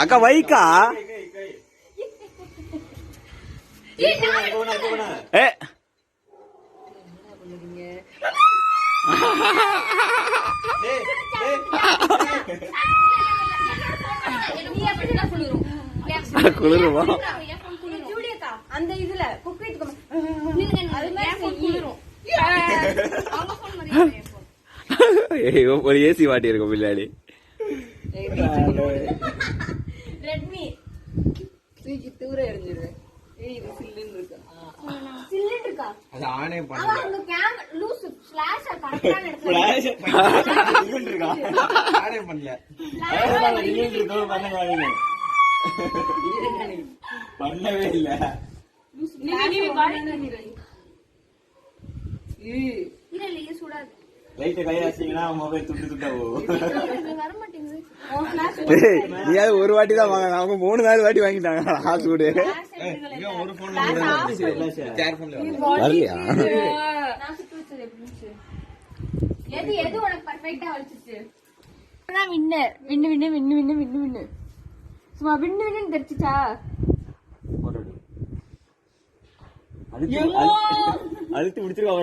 அக்கா வைக்கா ஏ குளிருமா அந்த இதுல ஒரு ஏசி மாட்டி இருக்கும் பின்னாடி. ரெட்மி தூக்கி தூர எறிஞ்சிரு. இது சில்லுன்னு இருக்கா? சில்லுன்னு இருக்கா? அது ஆனே பண்ணல. அந்த கேம் லூஸ் ஃபிளாஷ் கரெக்ட்டான இடத்துல சில்லுன்னு இருக்கா? ஆனே பண்ணல. சில்லுன்னு இருக்கோ பண்ணவே இல்ல. நீ பாருங்க இல்ல சுடாது. லைட் கையில வச்சீங்கன்னா மொபைல் துட்டு துட்டா போகும். வர மாட்டேங்குது. நீயாவது ஒரு வாட்டி தான் வாங்க, அவங்க 3-4 வாட்டி வாங்கிட்டாங்க சூடு. ஒரு போன்ல சேர் போன்ல வரலையா? நான் சுட்டு வச்சது எப்படி எது உனக்கு பெர்ஃபெக்ட்டா வச்சிச்சு? நான் வின்னு சும்மா வின்னு தெரிச்சிச்சா? அழுத்தி முடிச்சிருக்கா.